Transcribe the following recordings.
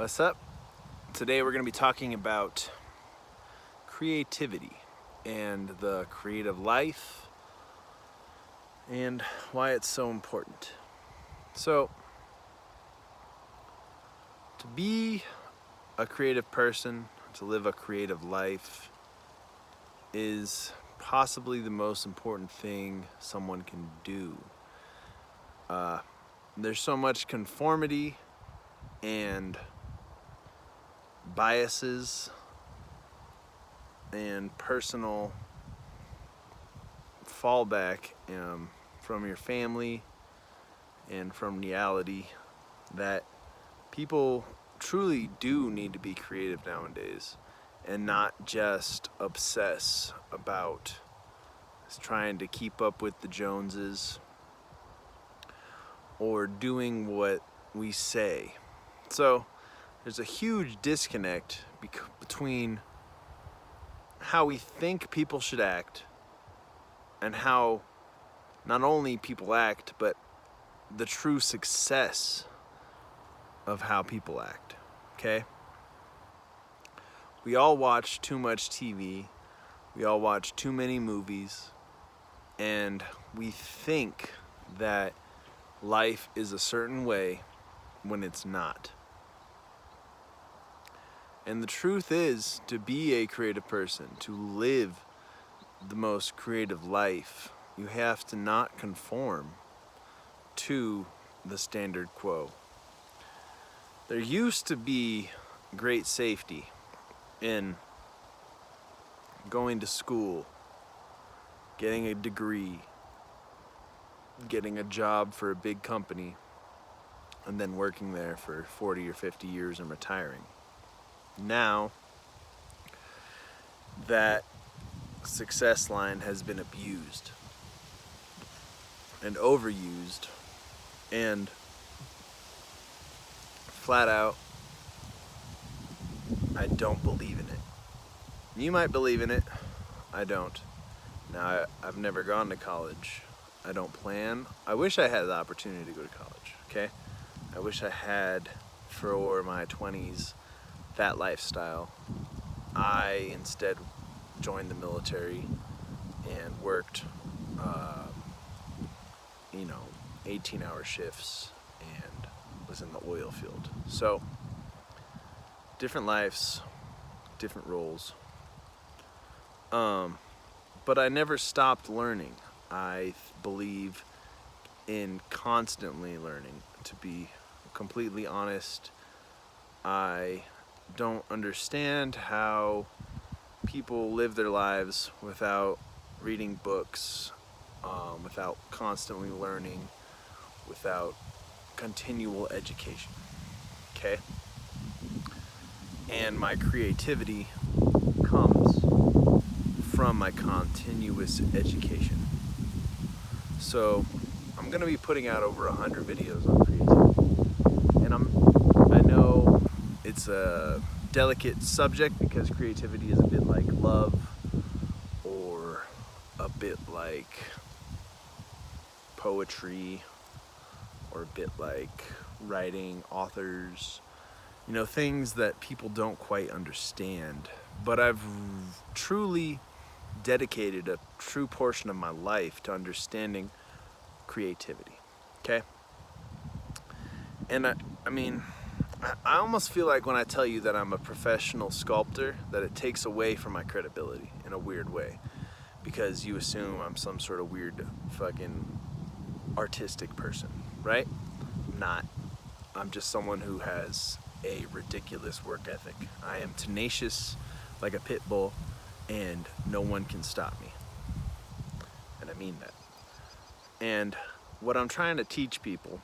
What's up? Today we're going to be talking about creativity and the creative life and why it's so important. So, to be a creative person, to live a creative life, is possibly the most important thing someone can do. There's so much conformity and biases and personal fallback from your family and from reality that people truly do need to be creative nowadays and not just obsess about trying to keep up with the Joneses or doing what we say. So there's a huge disconnect between how we think people should act and how not only people act, but the true success of how people act, okay? We all watch too much TV, we all watch too many movies, and we think that life is a certain way when it's not. And the truth is, to be a creative person, to live the most creative life, you have to not conform to the status quo. There used to be great safety in going to school, getting a degree, getting a job for a big company, and then working there for 40 or 50 years and retiring. Now, that success line has been abused and overused and flat out, I don't believe in it. You might believe in it, I don't. Now, I've never gone to college. I don't plan. I wish I had the opportunity to go to college, okay? I wish I had, for my 20s, that lifestyle. I instead joined the military and worked 18-hour shifts and was in the oil field. So different lives, different roles, but I never stopped learning. I believe in constantly learning. To be completely honest, I don't understand how people live their lives without reading books, without constantly learning, without continual education, okay? And my creativity comes from my continuous education. So I'm gonna be putting out over 100 videos on creativity. And I know it's a delicate subject because creativity is a bit like love or a bit like poetry or a bit like writing, authors, things that people don't quite understand. But I've truly dedicated a true portion of my life to understanding creativity, okay? And I almost feel like when I tell you that I'm a professional sculptor, that it takes away from my credibility in a weird way, because you assume I'm some sort of weird fucking artistic person, right? I'm not. I'm just someone who has a ridiculous work ethic. I am tenacious like a pit bull, and no one can stop me. And I mean that. And what I'm trying to teach people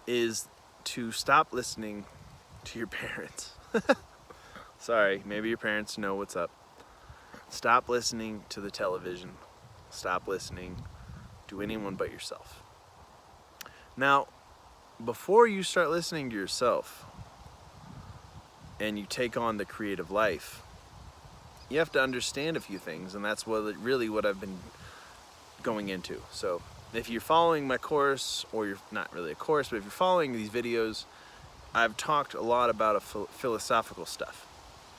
is to stop listening to your parents. Sorry, maybe your parents know what's up. Stop listening to the television. Stop listening to anyone but yourself. Now, before you start listening to yourself and you take on the creative life, you have to understand a few things, and that's what I've been going into. So if you're following my course, or you're not really a course, but if you're following these videos, I've talked a lot about philosophical stuff,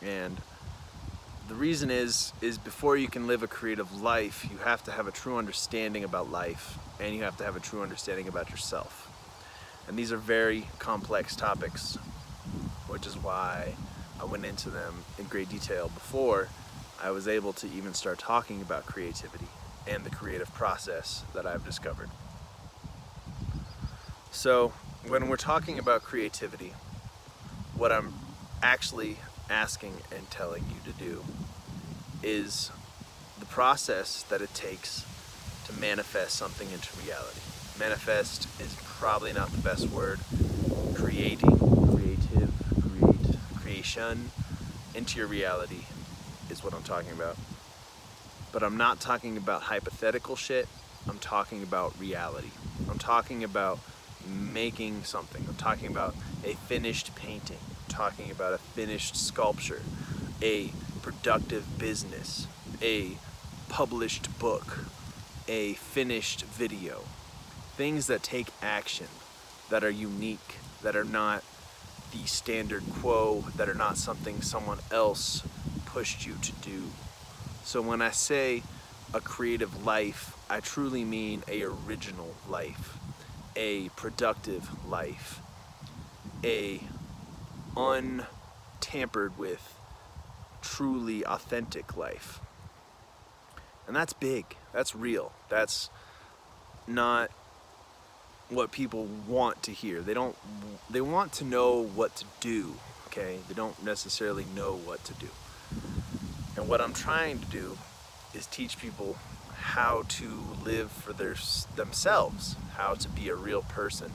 and the reason is before you can live a creative life, you have to have a true understanding about life, and you have to have a true understanding about yourself. And these are very complex topics, which is why I went into them in great detail before I was able to even start talking about creativity and the creative process that I've discovered. So when we're talking about creativity, what I'm actually asking and telling you to do is the process that it takes to manifest something into reality. Manifest is probably not the best word. Creation into your reality is what I'm talking about. But I'm not talking about hypothetical shit. I'm talking about reality. I'm talking about making something. I'm talking about a finished painting. I'm talking about a finished sculpture, a productive business, a published book, a finished video. Things that take action, that are unique, that are not the standard quo, that are not something someone else pushed you to do. So when I say a creative life, I truly mean a original life, a productive life, a untampered with, truly authentic life. And that's big, that's real, that's not what people want to hear. They want to know what to do, okay? They don't necessarily know what to do. And what I'm trying to do is teach people how to live for themselves, how to be a real person,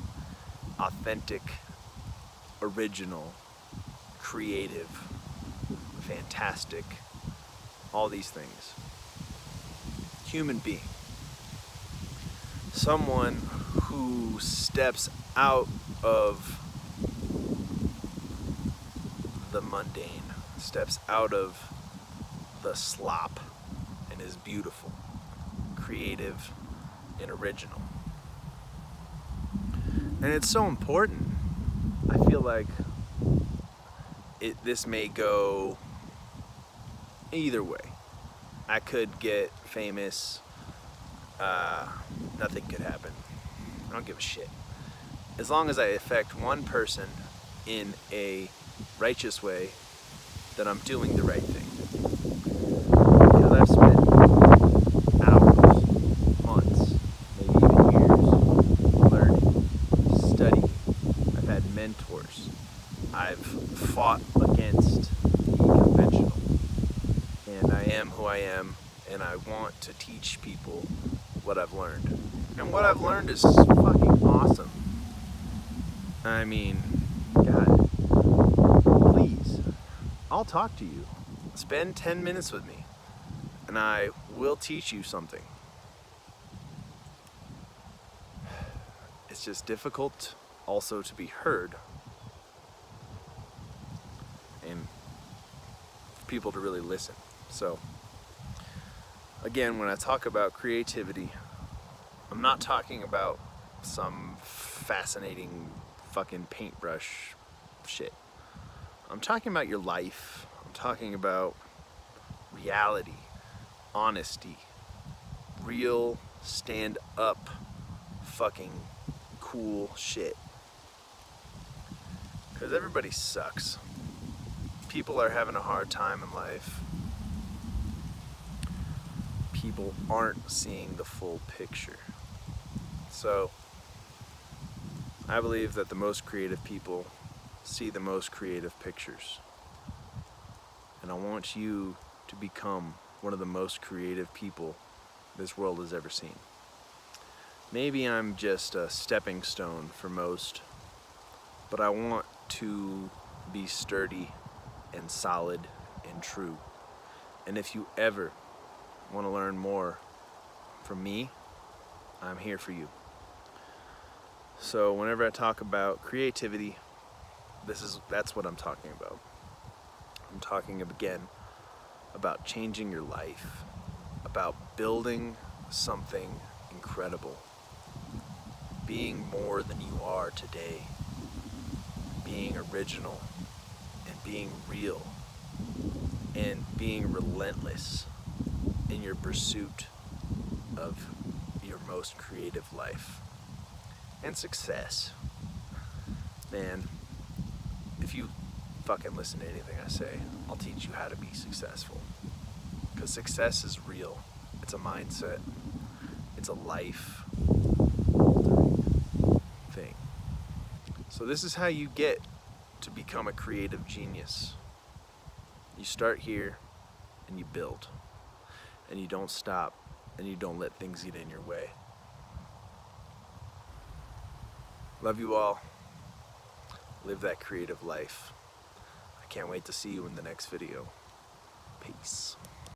authentic, original, creative, fantastic, all these things. Human being. Someone who steps out of the mundane, steps out of the slop, and is beautiful, creative, and original. And it's so important. I feel like this may go either way. I could get famous, nothing could happen. I don't give a shit. As long as I affect one person in a righteous way, then I'm doing the right thing. Because I've spent hours, months, maybe even years learning, studying. I've had mentors. I've fought against the conventional. And I am who I am, and I want to teach people what I've learned. And what I've learned is fucking awesome. I mean, God, please, I'll talk to you. Spend 10 minutes with me, and I will teach you something. It's just difficult also to be heard and for people to really listen. So, again, when I talk about creativity, I'm not talking about some fascinating fucking paintbrush shit. I'm talking about your life. I'm talking about reality, honesty, real stand up fucking cool shit. Because everybody sucks. People are having a hard time in life. People aren't seeing the full picture. So, I believe that the most creative people see the most creative pictures. And I want you to become one of the most creative people this world has ever seen. Maybe I'm just a stepping stone for most, but I want to be sturdy and solid and true. And if you ever want to learn more from me, I'm here for you. So whenever I talk about creativity, that's what I'm talking about. I'm talking again about changing your life, about building something incredible, being more than you are today, being original and being real and being relentless in your pursuit of your most creative life and success. Man, if you fucking listen to anything I say, I'll teach you how to be successful. Because success is real. It's a mindset. It's a life altering thing. So this is how you get to become a creative genius. You start here and you build. And you don't stop and you don't let things get in your way. Love you all. Live that creative life. I can't wait to see you in the next video. Peace.